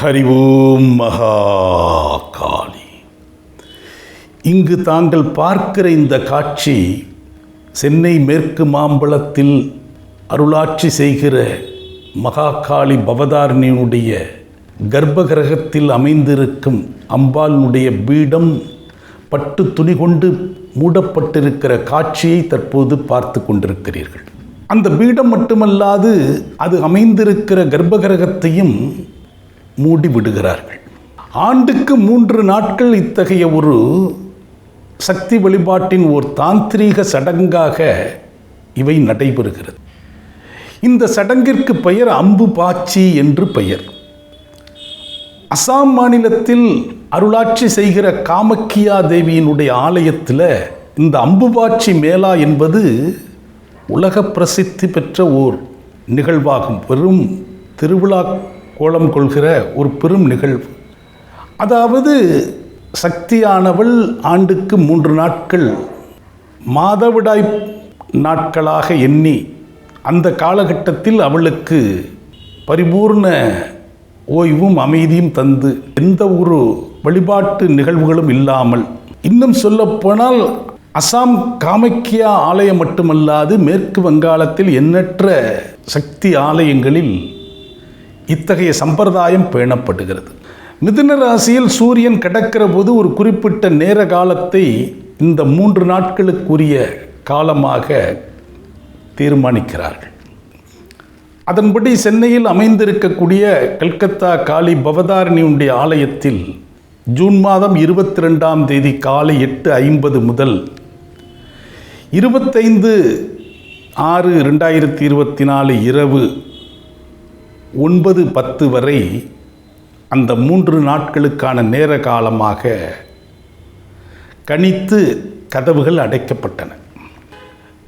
ஹரி ஓம் மகா காளி. இங்கு தாங்கள் பார்க்கிற இந்த காட்சி சென்னை மேற்கு மாம்பலத்தில் அருளாட்சி செய்கிற மகாகாளி பவதாரணியினுடைய கர்ப்பகிரகத்தில் அமைந்திருக்கும் அம்பாளினுடைய பீடம் பட்டு துணி கொண்டு மூடப்பட்டிருக்கிற காட்சியை தற்போது பார்த்து கொண்டிருக்கிறீர்கள். அந்த பீடம் மட்டுமல்லாது அது அமைந்திருக்கிற கர்ப்பகிரகத்தையும் மூடி விடுகிறார்கள். ஆண்டுக்கு 3 நாட்கள் இத்தகைய ஒரு சக்தி வழிபாட்டின் ஒரு தாந்திரீக சடங்காக இவை நடைபெறுகிறது. இந்த சடங்கிற்கு பெயர் அம்பு பாச்சி என்று பெயர். அசாம் மாநிலத்தில் அருளாட்சி செய்கிற காமக்கியா தேவியினுடைய ஆலயத்தில் இந்த அம்புபாச்சி மேளா என்பது உலக பிரசித்தி பெற்ற ஓர் நிகழ்வாகும். பெரும் திருவிழா கோலம் கொள்கிற ஒரு பெரும் நிகழ்வு. அதாவது சக்தியானவள் ஆண்டுக்கு 3 நாட்கள் மாதவிடாய் நாட்களாக எண்ணி அந்த காலகட்டத்தில் அவளுக்கு பரிபூர்ண ஓய்வும் அமைதியும் தந்து எந்த ஒரு வழிபாட்டு நிகழ்வுகளும் இல்லாமல், இன்னும் சொல்லப்போனால் அசாம் காமக்கியா ஆலயம் மட்டுமல்லாது மேற்கு வங்காளத்தில் எண்ணற்ற சக்தி ஆலயங்களில் இத்தகைய சம்பிரதாயம் பேணப்படுகிறது. மிதுன ராசியில் சூரியன் கடக்கிற போது ஒரு குறிப்பிட்ட நேர காலத்தை இந்த 3 நாட்களுக்குரிய காலமாக தீர்மானிக்கிறார்கள். அதன்படி சென்னையில் அமைந்திருக்கக்கூடிய கல்கத்தா காளி பவதாரணியுடைய ஆலயத்தில் ஜூன் மாதம் 22ஆம் தேதி காலை 8:50 முதல் 25/6/2024 இரவு 9:10 வரை அந்த 3 நாட்களுக்கான நேர காலமாக கணித்து கதவுகள் அடைக்கப்பட்டன.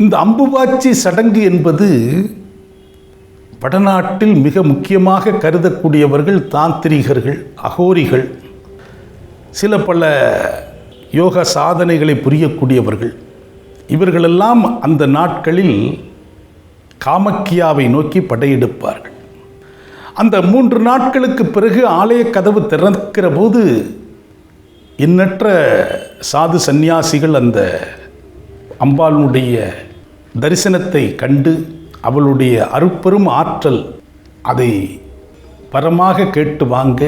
இந்த அம்புபாச்சி சடங்கு என்பது வடநாட்டில் மிக முக்கியமாக கருதக்கூடியவர்கள் தாந்திரிகர்கள், அகோரிகள், சில பல யோக சாதனைகளை புரியக்கூடியவர்கள். இவர்களெல்லாம் அந்த நாட்களில் காமக்கியாவை நோக்கி படையெடுப்பார்கள். அந்த 3 நாட்களுக்கு பிறகு ஆலய கதவு திறக்கிற போது எண்ணற்ற சாது சந்நியாசிகள் அந்த அம்பாளுடைய தரிசனத்தை கண்டு அவளுடைய அருட்பெரும் ஆற்றல் அதை பரமாக கேட்டு வாங்க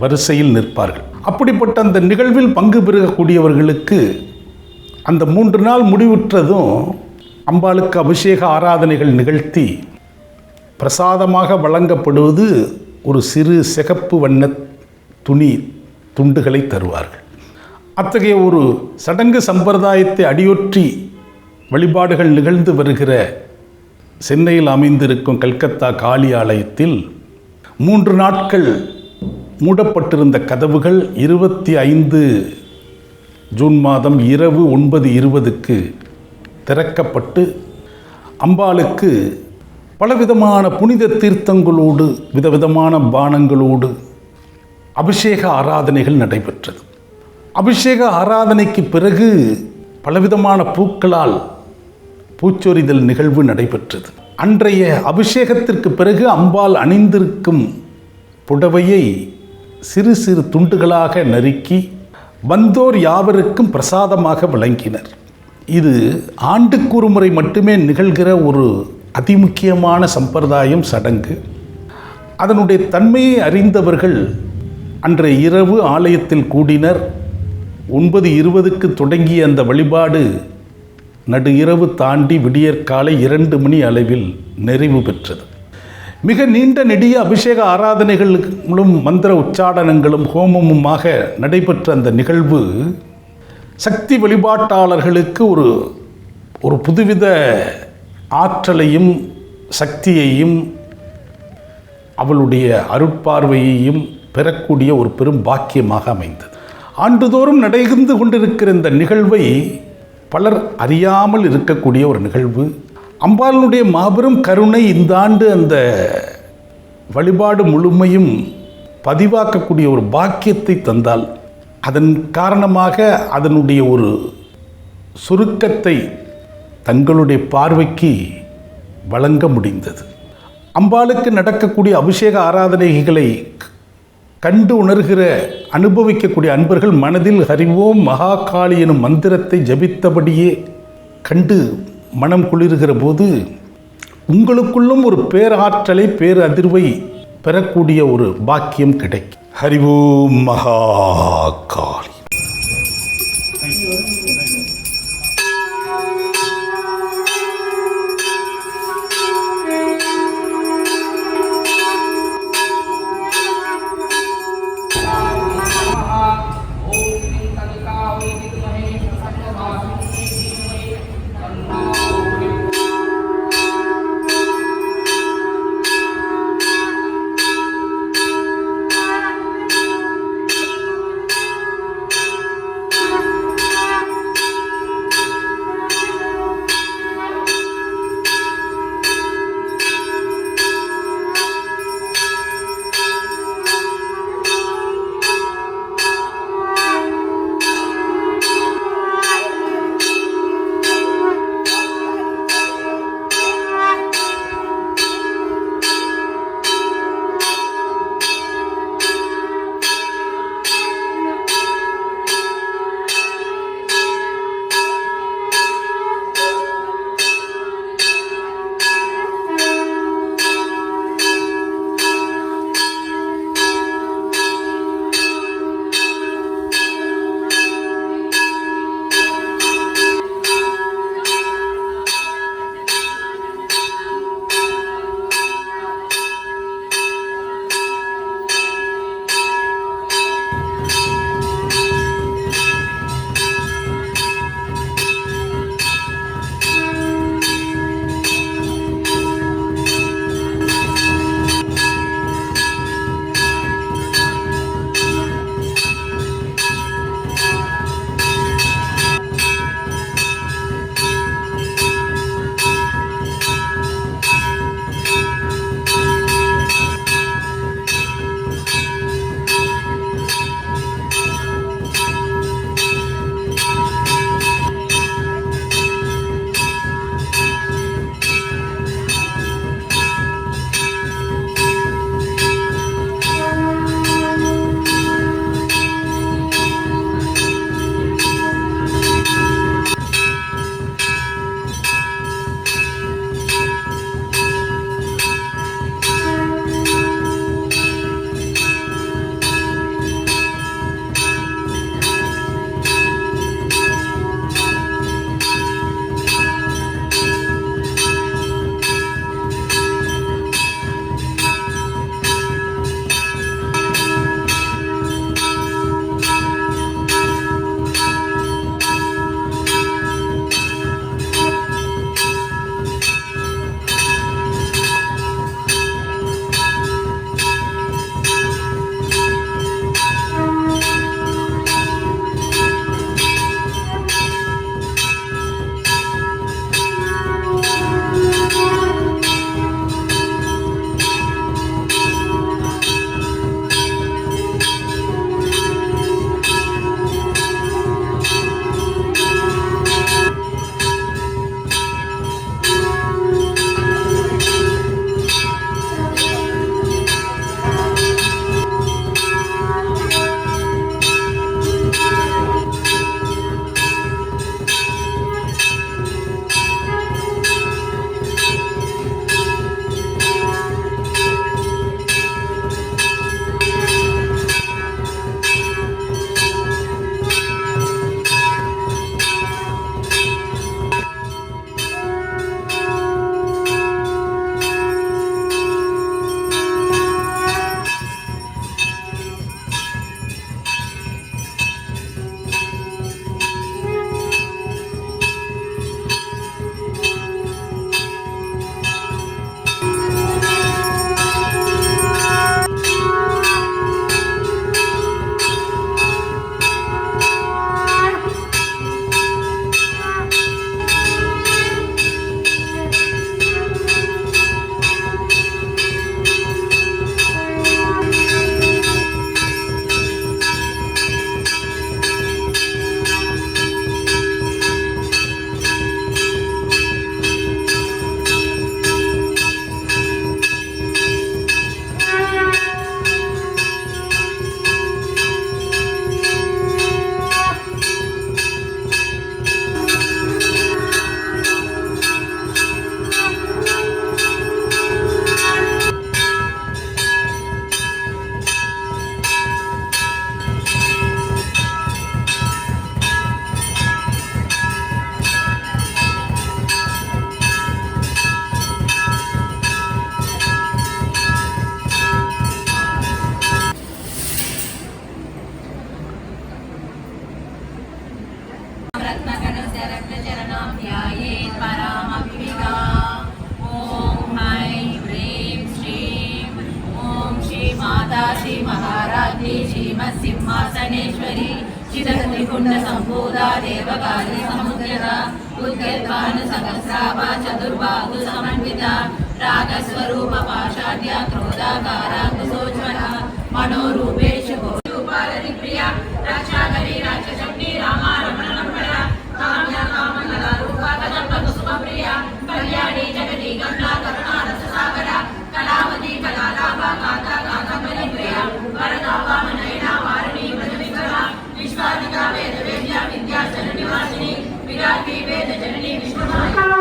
வரிசையில் நிற்பார்கள். அப்படிப்பட்ட அந்த நிகழ்வில் பங்கு பெறக்கூடியவர்களுக்கு அந்த 3 நாள் முடிவுற்றதும் அம்பாளுக்கு அபிஷேக ஆராதனைகள் நிகழ்த்தி பிரசாதமாக வழங்கப்படுவது ஒரு சிறு சிகப்பு வண்ண துண்டுகளை தருவார்கள். அத்தகைய ஒரு சடங்கு சம்பிரதாயத்தை அடியொற்றி வழிபாடுகள் நிகழ்ந்து வருகிற சென்னையில் அமைந்திருக்கும் கல்கத்தா காளி ஆலயத்தில் 3 நாட்கள் மூடப்பட்டிருந்த கதவுகள் 25 ஜூன் மாதம் இரவு 9:20க்கு திறக்கப்பட்டு அம்பாளுக்கு பலவிதமான புனித தீர்த்தங்களோடு விதவிதமான பானங்களோடு அபிஷேக ஆராதனைகள் நடைபெற்றது. அபிஷேக ஆராதனைக்கு பிறகு பலவிதமான பூக்களால் பூச்சொரிதல் நிகழ்வு நடைபெற்றது. அன்றைய அபிஷேகத்திற்கு பிறகு அம்பாள் அணிந்திருக்கும் புடவையை சிறு சிறு துண்டுகளாக நறுக்கி வந்தோர் யாவருக்கும் பிரசாதமாக வழங்கினர். இது ஆண்டுக்கு ஒரு முறை மட்டுமே நிகழ்கிற ஒரு அதிமுக்கியமான சம்பிரதாயம், சடங்கு. அதனுடைய தன்மையை அறிந்தவர்கள் அன்றைய இரவு ஆலயத்தில் கூடினர். 9:20க்கு தொடங்கிய அந்த வழிபாடு நடு இரவு தாண்டி விடியற்காலை 2 மணி அளவில் நிறைவு பெற்றது. மிக நீண்ட நெடிய அபிஷேக ஆராதனைகளும் மந்திர உச்சாடனங்களும் ஹோமமுமாக நடைபெற்ற அந்த நிகழ்வு சக்தி வழிபாட்டாளர்களுக்கு ஒரு புதுவித ஆற்றலையும் சக்தியையும் அவளுடைய அருட்பார்வையையும் பெறக்கூடிய ஒரு பெரும் பாக்கியமாக அமைந்தது. ஆண்டுதோறும் நடந்து கொண்டிருக்கிற இந்த நிகழ்வை பலர் அறியாமல் இருக்கக்கூடிய ஒரு நிகழ்வு. அம்பாளுடைய மாபெரும் கருணை இந்த ஆண்டு அந்த வழிபாடு முழுமையும் பதிவாக்கக்கூடிய ஒரு பாக்கியத்தை தந்தால், அதன் காரணமாக அதனுடைய ஒரு சுருக்கத்தை தங்களுடைய பார்வைக்கு வழங்க முடிந்தது. அம்பாளுக்கு நடக்கக்கூடிய அபிஷேக ஆராதனைகளை கண்டு உணர்கிற அனுபவிக்கக்கூடிய அன்பர்கள் மனதில் ஹரிவோம் மகாகாளி எனும் மந்திரத்தை ஜபித்தபடியே கண்டு மனம் குளிர்கிற போது உங்களுக்குள்ளும் ஒரு பேராற்றலை பேரதிர்வை பெறக்கூடிய ஒரு பாக்கியம் கிடைக்கும். ஹரிவோம் மகாகாளி. सिंहासनेश्वरी चिदग्निकुण्ड सम्भूता देवकाली समुद्यता उद्गर्भानुसहस्राभा चतुर्बाहु समन्विता रागस्वरूप पाशाढ्या क्रोधाकारा कुसोज्ज्वला मनोरूपेषु गोरूपालरिप्रिया रक्षाकरी राक्षशक्ति रामा रमण रमणा काम्या कामकला रूपा कदम्ब कुसुमप्रिया कल्याणी जगती गंगा करुणा रससागरा कलावती कलालाभा कांता कादम्बरीप्रिया वरदा वामनयना वारिणी व्रजविक्रमा विश्वादिका वेदवेद्या विद्याचलनिवासिनी विराटी वेदजननी विष्णुमाया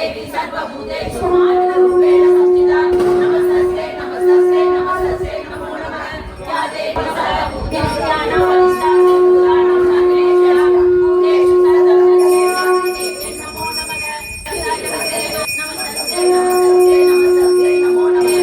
देवी सर्वभूतेषु मातृरूपेण संस्थिता नमस्तस्यै नमस्तस्यै नमस्तस्यै नमो नमः या देवी सर्वभूतेषु ज्ञानवरिष्ठास्ते भूतानां सागरेश्वरा भूतेषु सर्वदेवी नमो नमः नमस्तस्यै नमस्तस्यै नमस्तस्यै नमो नमः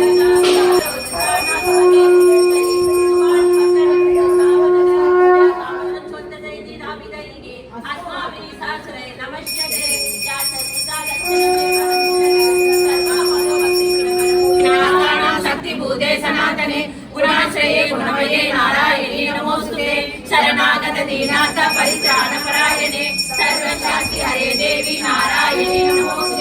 सनातने गुणाश्रये गुणमये नारायणे नमोस्तुते शरणागत दीनाथ परित्राण परायणे सर्वशास्ति हरे देवी नारायणे नमोस्तुते